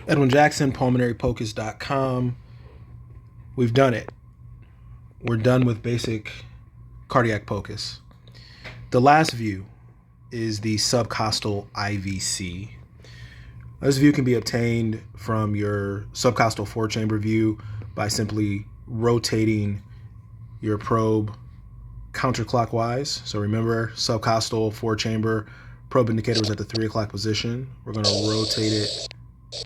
Edwin Jackson, pulmonarypocus.com. We've done it. We're done with basic cardiac POCUS. The last view is the subcostal IVC. This view can be obtained from your subcostal 4-chamber view by simply rotating your probe counterclockwise. So remember, subcostal 4-chamber probe indicator was at the 3 o'clock position. We're going to rotate it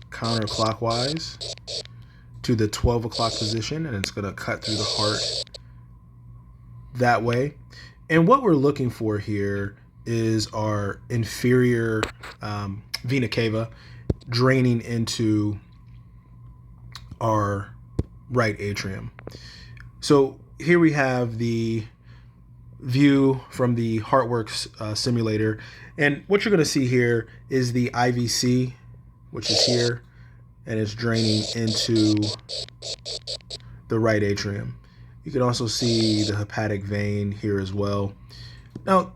counterclockwise to the 12 o'clock position, and it's going to cut through the heart that way. And what we're looking for here is our inferior vena cava draining into our right atrium. So here we have the view from the HeartWorks simulator, and what you're going to see here is the IVC, which is here, and it's draining into the right atrium. You can also see the hepatic vein here as well. Now,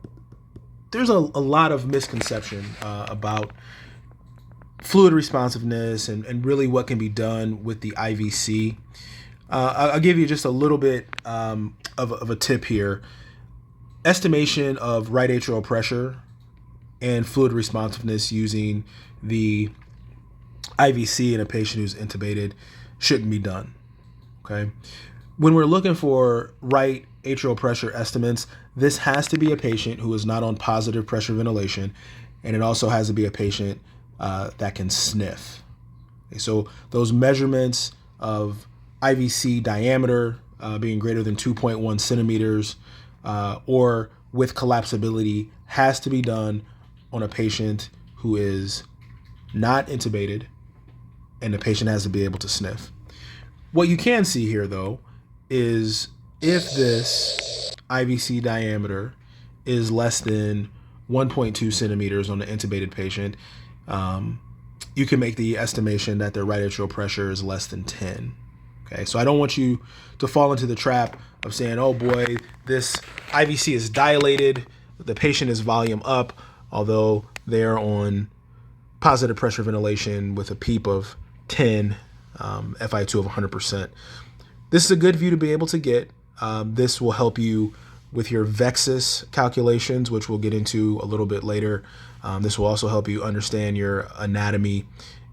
there's a lot of misconception about fluid responsiveness and really what can be done with the IVC. I'll give you just a little bit of a tip here. Estimation of right atrial pressure and fluid responsiveness using the IVC in a patient who's intubated shouldn't be done. Okay. When we're looking for right atrial pressure estimates, this has to be a patient who is not on positive pressure ventilation, and it also has to be a patient that can sniff. Okay, so those measurements of IVC diameter being greater than 2.1 centimeters or with collapsibility has to be done on a patient who is not intubated, and the patient has to be able to sniff. What you can see here, though, is if this IVC diameter is less than 1.2 centimeters on the intubated patient, you can make the estimation that their right atrial pressure is less than 10. Okay, so I don't want you to fall into the trap of saying, oh boy, this IVC is dilated, the patient is volume up, although they're on positive pressure ventilation with a PEEP of 10, FiO2 of 100%. This is a good view to be able to get. This will help you with your VEXUS calculations, which we'll get into a little bit later. This will also help you understand your anatomy,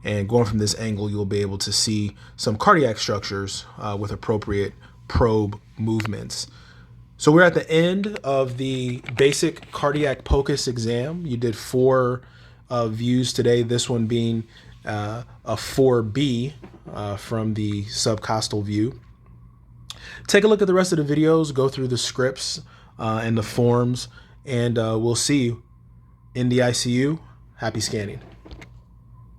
and going from this angle, you'll be able to see some cardiac structures with appropriate probe movements. So we're at the end of the basic cardiac POCUS exam. You did 4 views today, this one being a 4B from the subcostal view. Take a look at the rest of the videos, go through the scripts and the forms, and we'll see you in the ICU. Happy scanning.